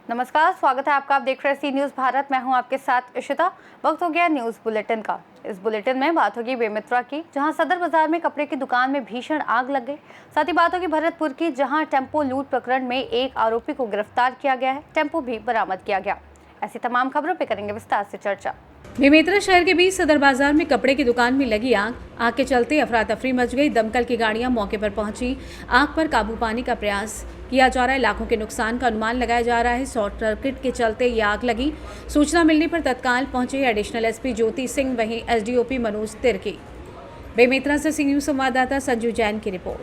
नमस्कार, स्वागत है आपका। आप देख रहे हैं सी न्यूज़ भारत। मैं हूं आपके साथ इशिता। वक्त हो गया न्यूज़ बुलेटिन का। इस बुलेटिन में बात होगी बेमित्रा की, जहां सदर बाजार में कपड़े की दुकान में भीषण आग लग गई। साथ ही बात होगी भरतपुर की, जहां टेम्पो लूट प्रकरण में एक आरोपी को गिरफ्तार किया गया है, टेम्पो भी बरामद किया गया। ऐसी तमाम खबरों पर करेंगे विस्तार से चर्चा। बेमेतरा शहर के बीच सदर बाजार में कपड़े की दुकान में लगी आग के चलते अफरा तफरी मच गई। दमकल की गाड़ियां मौके पर पहुंची। आग पर काबू पाने का प्रयास किया जा रहा है। लाखों के नुकसान का अनुमान लगाया जा रहा है। शॉर्ट सर्किट के चलते ये आग लगी। सूचना मिलने पर तत्काल पहुंचे एडिशनल एसपी ज्योति सिंह, वहीं एसडीओपी मनोज तिर्की। बेमेतरा से सी न्यूज़ संवाददाता संजू जैन की रिपोर्ट।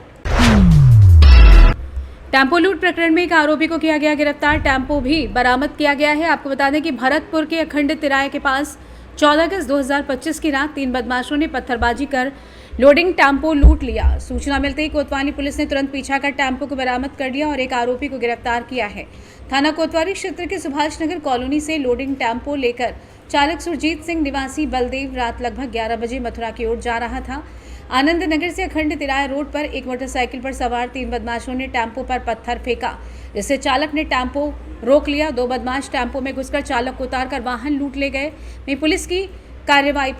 टेम्पो लूट प्रकरण में एक आरोपी को किया गया गिरफ्तार, टेम्पो भी बरामद किया गया है। आपको बता दें कि भरतपुर के अखंडित तिराए के पास 14 अगस्त 2025 की रात 3 बदमाशों ने पत्थरबाजी कर लोडिंग टेम्पो लूट लिया। सूचना मिलते ही कोतवाली पुलिस ने तुरंत पीछा कर टेम्पो को बरामद कर लिया और एक आरोपी को गिरफ्तार किया है। थाना कोतवाली क्षेत्र के सुभाष नगर कॉलोनी से लोडिंग टेम्पो लेकर चालक सुरजीत सिंह निवासी बलदेव रात लगभग 11 बजे मथुरा की ओर जा रहा था। आनंद नगर से अखंड तिराया रोड पर एक मोटरसाइकिल पर सवार 3 बदमाशों ने टेम्पो पर पत्थर फेंका, जिससे चालक ने टेम्पो रोक लिया। 2 बदमाश टेम्पो में घुसकर चालक को उतारकर वाहन लूट ले गए। वहीं पुलिस की कार्रवाई,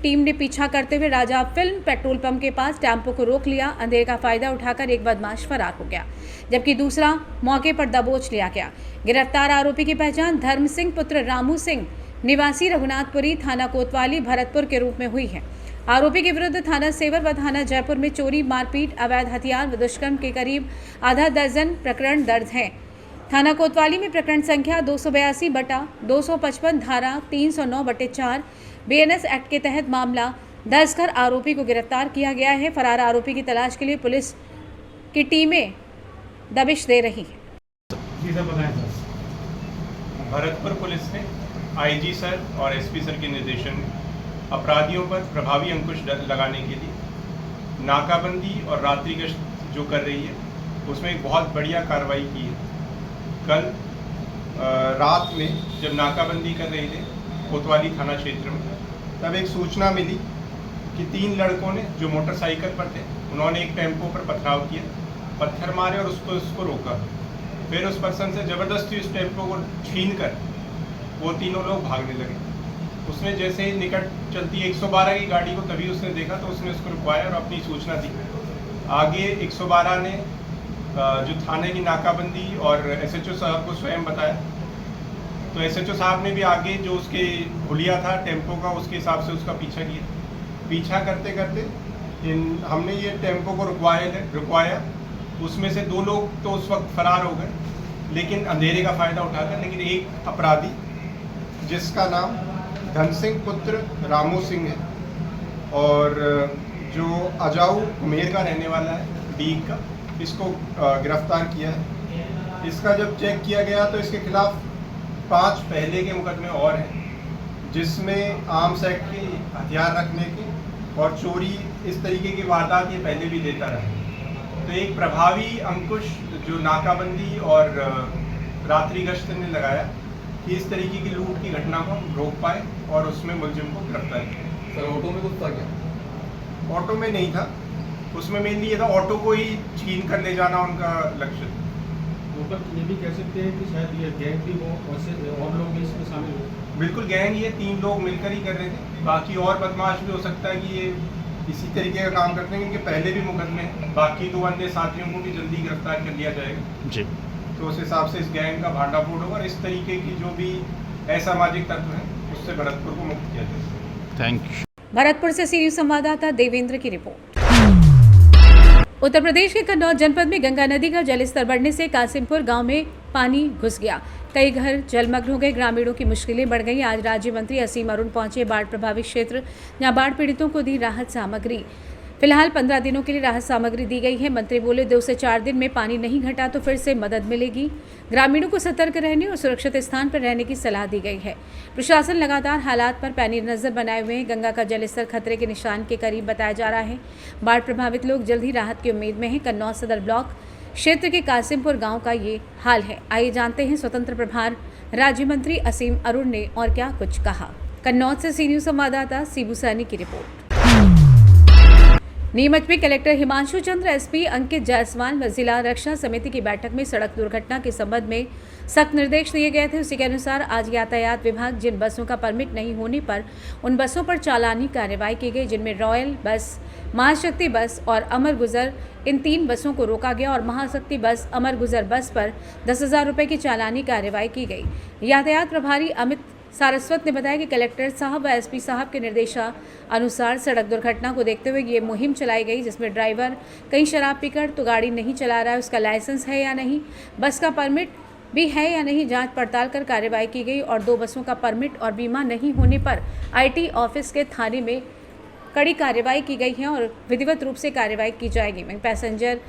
टीम ने पीछा करते हुए राजा फिल्म पेट्रोल पंप के पास टेम्पो को रोक लिया। अंधेरे का फायदा उठाकर एक बदमाश फरार हो गया, जबकि दूसरा मौके पर दबोच लिया गया। गिरफ्तार आरोपी की पहचान धर्म सिंह पुत्र रामू सिंह निवासी रघुनाथपुरी, थाना कोतवाली, भरतपुर के रूप में हुई है। आरोपी के विरुद्ध थाना सेवर व थाना जयपुर में चोरी, मारपीट, अवैध हथियार व दुष्कर्म के करीब आधा दर्जन प्रकरण दर्ज हैं। थाना कोतवाली में प्रकरण संख्या 282/255 धारा 309/4 BNS एक्ट के तहत मामला दर्ज कर आरोपी को गिरफ्तार किया गया है। फरार आरोपी की तलाश के लिए पुलिस की टीमें दबिश दे रही हैं। जी सर, बताएं सर। भरतपुर पुलिस ने आईजी सर और एसपी सर के निर्देशन में अपराधियों पर प्रभावी अंकुश लगाने के लिए नाकाबंदी और रात्रि गश्त जो कर रही है, उसमें एक बहुत बढ़िया कार्रवाई की है। कल रात में जब नाकाबंदी कर रहे थे कोतवाली थाना क्षेत्र में, तब एक सूचना मिली कि 3 लड़कों ने जो मोटरसाइकिल पर थे, उन्होंने एक टेम्पो पर पथराव किया, पत्थर मारे और उसको रोका। फिर उस पर्सन से ज़बरदस्ती उस टेम्पो को छीन कर वो तीनों लोग भागने लगे। उसने जैसे ही निकट चलती 112 की गाड़ी को तभी उसने देखा, तो उसने उसको रुकवाया और अपनी सूचना दी। आगे 112 ने जो थाने की नाकाबंदी और SHO साहब को स्वयं बताया, तो SHO साहब ने भी आगे जो उसके हुलिया था टेम्पो का, उसके हिसाब से उसका पीछा किया। पीछा करते करते हमने ये टेम्पो को रुकवाया। उसमें से 2 लोग तो उस वक्त फरार हो गए, लेकिन अंधेरे का फ़ायदा उठाकर। लेकिन एक अपराधी जिसका नाम धन सिंह पुत्र रामू सिंह है और जो अजाऊ कुमेर का रहने वाला है, डीग का, इसको गिरफ्तार किया है। इसका जब चेक किया गया तो इसके खिलाफ 5 पहले के मुकदमे और हैं, जिसमें आर्म्स एक्ट के, हथियार रखने के और चोरी, इस तरीके की वारदात ये पहले भी देता रहा। तो एक प्रभावी अंकुश जो नाकाबंदी और रात्रि गश्त ने लगाया कि इस तरीके की लूट की घटना को हम रोक पाए और उसमें मुलजिम को गिरफ्तार किया। सर, ऑटो में कुछ था क्या? ऑटो में नहीं था, उसमें मेनली ये था ऑटो को ही छीन कर ले जाना उनका लक्ष्य था। ऊपर ये भी कह सकते हैं कि शायद ये गैंग भी हो और लोग भी इसमें शामिल हो। बिल्कुल गैंग, ये 3 लोग मिलकर ही कर रहे थे। बाकी और बदमाश भी हो सकता है कि ये इसी तरीके का काम करते हैं, क्योंकि पहले भी मुकदमे हैं। बाकी 2 अन्य साथियों को भी जल्दी गिरफ्तार कर लिया जाएगा जी। तो उस हिसाब से इस गैंग का भांडाफोड़ होगा और इस तरीके की जो भी असामाजिक तत्व हैं, उससे भरतपुर को मुक्त किया जाएगा। Thank you. भरतपुर से सी न्यूज़ संवाददाता देवेंद्र की रिपोर्ट। उत्तर प्रदेश के कन्नौज जनपद में गंगा नदी का जलस्तर बढ़ने से कासिमपुर गांव में पानी घुस गया। कई घर जलमग्न हो गए। ग्रामीणों की मुश्किलें बढ़ गई। आज राज्य मंत्री असीम अरुण पहुंचे बाढ़ प्रभावित क्षेत्र, जहां बाढ़ पीड़ितों को दी राहत सामग्री। फिलहाल 15 दिनों के लिए राहत सामग्री दी गई है। मंत्री बोले 2 से 4 दिन में पानी नहीं घटा तो फिर से मदद मिलेगी। ग्रामीणों को सतर्क रहने और सुरक्षित स्थान पर रहने की सलाह दी गई है। प्रशासन लगातार हालात पर पैनी नजर बनाए हुए हैं। गंगा का जलस्तर खतरे के निशान के करीब बताया जा रहा है। बाढ़ प्रभावित लोग जल्द ही राहत की उम्मीद में हैं। कन्नौज सदर ब्लॉक क्षेत्र के कासिमपुर गांव का ये हाल है। आइए जानते हैं स्वतंत्र प्रभार राज्य मंत्री असीम अरुण ने और क्या कुछ कहा। कन्नौज से सी न्यूज़ संवाददाता सीबू सैनी की रिपोर्ट। नीमच में कलेक्टर हिमांशु चंद्र, एसपी अंकित जायसवाल व जिला रक्षा समिति की बैठक में सड़क दुर्घटना के संबंध में सख्त निर्देश दिए गए थे। उसी के अनुसार आज यातायात विभाग जिन बसों का परमिट नहीं होने पर उन बसों पर चालानी कार्रवाई की गई, जिनमें रॉयल बस, महाशक्ति बस और अमर गुजर, इन 3 बसों को रोका गया और महाशक्ति बस, अमर गुजर बस पर 10,000 रुपये की चालानी कार्रवाई की गई। यातायात प्रभारी अमित सारस्वत ने बताया कि कलेक्टर साहब व एसपी साहब के निर्देशानुसार सड़क दुर्घटना को देखते हुए ये मुहिम चलाई गई, जिसमें ड्राइवर कहीं शराब पीकर तो गाड़ी नहीं चला रहा है, उसका लाइसेंस है या नहीं, बस का परमिट भी है या नहीं, जांच पड़ताल कर कार्रवाई की गई और 2 बसों का परमिट और बीमा नहीं होने पर आईटी ऑफिस के थाने में कड़ी कार्रवाई की गई है और विधिवत रूप से कार्रवाई की जाएगी। वहीं पैसेंजर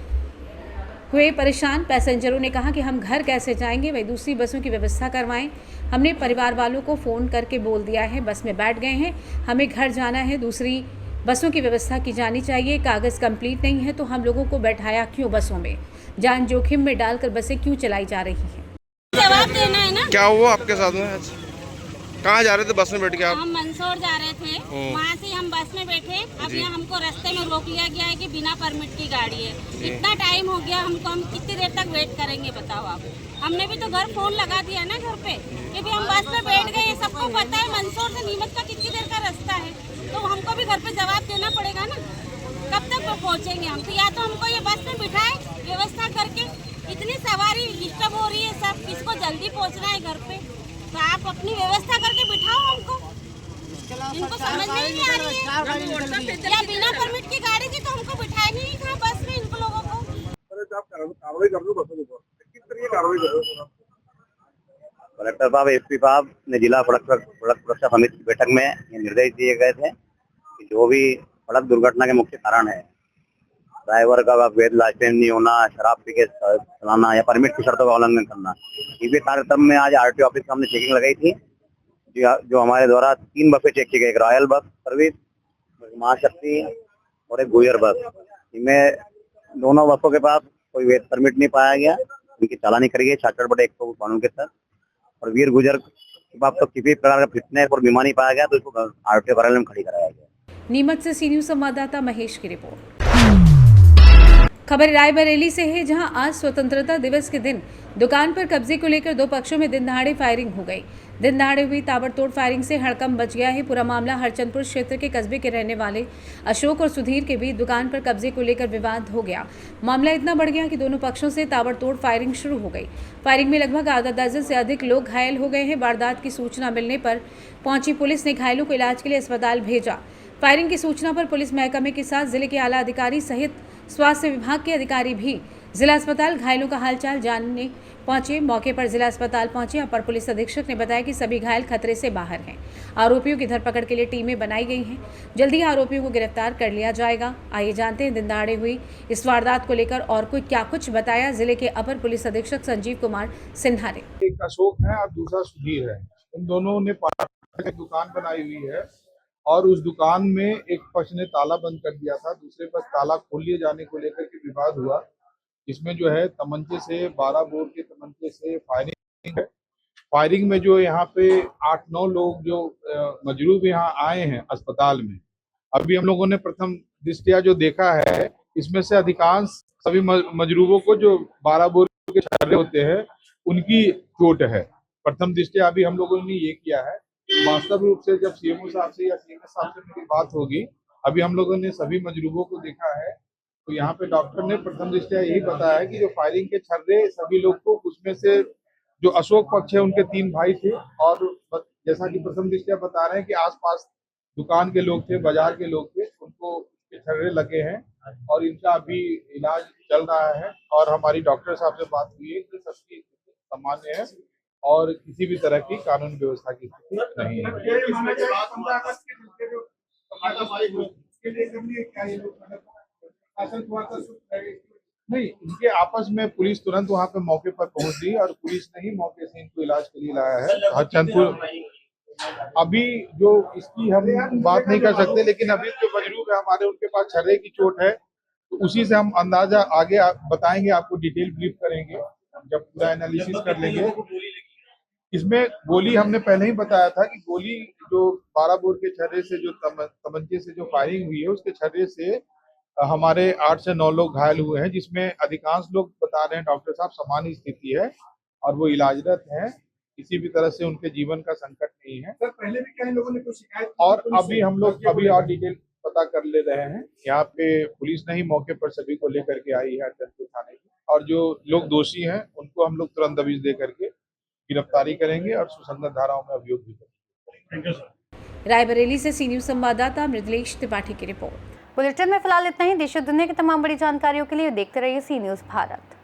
हुए परेशान, पैसेंजरों ने कहा कि हम घर कैसे जाएंगे, वही दूसरी बसों की व्यवस्था करवाएं। हमने परिवार वालों को फ़ोन करके बोल दिया है, बस में बैठ गए हैं, हमें घर जाना है, दूसरी बसों की व्यवस्था की जानी चाहिए। कागज़ कंप्लीट नहीं है तो हम लोगों को बैठाया क्यों बसों में, जान जोखिम में डालकर बसें क्यों चलाई जा रही हैं। जवाब देना है ना। क्या हुआ आपके साथ में आज? कहाँ जा रहे थे बस में बैठ के आप? हम मंदसौर जा रहे थे, वहाँ से हम बस में बैठे। अब यहाँ हमको रास्ते में रोक लिया गया है कि बिना परमिट की गाड़ी है। इतना टाइम हो गया हमको, हम कितनी देर तक वेट करेंगे बताओ आप। हमने भी तो घर फोन लगा दिया ना घर पे कि भी हम बस में बैठ गए। सबको पता है मंदसौर से नीमच का कितनी देर का रास्ता है, तो हमको भी घर पे जवाब देना पड़ेगा ना। कब तक पहुँचेंगे हम? तो या तो हमको ये बस में बिठाए व्यवस्था करके, इतनी सवारी डिस्टर्ब हो रही है, सब किसको जल्दी पहुँचना है घर पे, तो आप अपनी व्यवस्था करके बिठाओ हमको। इनको समझ में ही नहीं आ रही है, या बिना परमिट की गाड़ी थी तो हमको बिठाएंगे ही था बस में इनको लोगों को। कलेक्टर साहब, एसपी साहब ने जिला सड़क सुरक्षा समिति की बैठक में ये निर्देश दिए गए थे कि जो भी सड़क दुर्घटना के मुख्य कारण है, ड्राइवर का वैध लाइसेंस नहीं होना, शराब पी के चलाना या परमिट की शर्तों का उल्लंघन करना, इसी कार्यक्रम में आज आरटीओ ऑफिस में हमने चेकिंग लगाई थी। जो हमारे द्वारा 3 बसें चेक की गई, एक रॉयल बस सर्विस, महाशक्ति और एक गुजर बस। इनमें दोनों बसों के पास कोई वैध परमिट नहीं पाया गया, उनकी चालानी करी गई 66/100 कानून के तहत। और वीर गुजर के पास तो किसी प्रकार का फिटनेस और बीमा नहीं पाया गया, तो इसको आरटीओ कार्यालय में खड़ी कराया गया। नीमच से सी न्यूज़ संवाददाता महेश की रिपोर्ट। खबर रायबरेली से है, जहां आज स्वतंत्रता दिवस के दिन दुकान पर कब्जे को लेकर 2 पक्षों में दिन दहाड़े फायरिंग हो गई। दिन दहाड़े हुई ताबड़तोड़ फायरिंग से हड़कंप मच गया है। पूरा मामला हरचंदपुर क्षेत्र के कस्बे के रहने वाले अशोक और सुधीर के बीच दुकान पर कब्जे को लेकर विवाद हो गया। मामला इतना बढ़ गया कि दोनों पक्षों से ताबड़तोड़ फायरिंग शुरू हो गई। फायरिंग में लगभग आधा दर्जन से अधिक लोग घायल हो गए हैं। वारदात की सूचना मिलने पर पहुंची पुलिस ने घायलों को इलाज के लिए अस्पताल भेजा। फायरिंग की सूचना पर पुलिस महकमे के साथ जिले के आला अधिकारी सहित स्वास्थ्य विभाग के अधिकारी भी जिला अस्पताल घायलों का हालचाल जानने पहुंचे। मौके पर जिला अस्पताल पहुंचे अपर पुलिस अधीक्षक ने बताया कि सभी घायल खतरे से बाहर हैं। आरोपियों की धरपकड़ के लिए टीमें बनाई गई हैं। जल्द ही आरोपियों को गिरफ्तार कर लिया जाएगा। आइए जानते हैं दिन दहाड़े हुई इस वारदात को लेकर और कोई क्या कुछ बताया जिले के अपर पुलिस अधीक्षक संजीव कुमार सिन्हा ने। एक अशोक है और दूसरा सुधीर है। उन दोनों ने दुकान बनाई हुई है और उस दुकान में एक पक्ष ने ताला बंद कर दिया था, दूसरे पक्ष ताला खोल लिए जाने को लेकर के विवाद हुआ। इसमें जो है तमंचे से 12 बोर के तमंचे से फायरिंग है। फायरिंग में जो यहाँ पे 8-9 लोग जो मजरूब यहाँ आए हैं अस्पताल में, अभी हम लोगों ने प्रथम दृष्टया जो देखा है, इसमें से अधिकांश सभी मजरूबों को जो 12 बोर के छर्रे होते हैं उनकी चोट है। प्रथम दृष्टया अभी हम लोगों ने ये किया है। वास्तव रूप से जब सीएमओ साहब से या सीएमएस साहब से मेरी बात होगी, अभी हम लोगों ने सभी मजरूबों को देखा है, तो यहाँ पे डॉक्टर ने प्रथम दृष्टया यही बताया है कि जो फायरिंग के छर्रे सभी लोग को, उसमें से जो अशोक पक्ष है उनके 3 भाई थे और जैसा कि प्रथम दृष्टया बता रहे हैं कि आसपास दुकान के लोग थे, बाजार के लोग थे, उनको छर्रे लगे हैं और इनका अभी इलाज चल रहा है। और हमारी डॉक्टर साहब से बात हुई है कि सबकी स्थिति सामान्य है और किसी भी तरह की कानून व्यवस्था की स्थिति नहीं है। नहीं, इनके आपस में पुलिस तुरंत वहां पे मौके पर पहुंच गई और पुलिस ने ही मौके से इनको इलाज के लिए लाया है हरचंदपुर। अभी जो इसकी हम बात नहीं कर सकते, लेकिन अभी जो मजरूब है हमारे, उनके पास छर्रे की चोट है, तो उसी से हम अंदाजा आगे बताएंगे, आपको डिटेल ब्रीफ करेंगे जब पूरा एनालिसिस कर लेंगे। इसमें गोली हमने पहले ही बताया था कि गोली जो 12 बोर के छर्रे से, जो तमंचे से जो फायरिंग हुई है, उसके छर्रे से हमारे 8 से 9 लोग घायल हुए हैं, जिसमें अधिकांश लोग बता रहे हैं डॉक्टर साहब सामान्य स्थिति है और वो इलाजरत हैं। किसी भी तरह से उनके जीवन का संकट नहीं है। सर पहले भी क्या इन लोगों ने कुछ शिकायत और अभी हम लोग और डिटेल पता कर ले रहे हैं। यहाँ पे पुलिस नहीं मौके पर सभी को लेकर के आई है चंदपुर थाने की, और जो लोग दोषी हैं उनको हम लोग तुरंत दबिश दे करके गिरफ्तारी करेंगे और सुसंगत धाराओं में अभियोग भी करेंगे। Thank you sir. रायबरेली से सी न्यूज संवाददाता मृदुलेश त्रिपाठी की रिपोर्ट। बुलेटिन में फिलहाल इतना ही। देश और दुनिया की तमाम बड़ी जानकारियों के लिए देखते रहिए सी न्यूज़ भारत।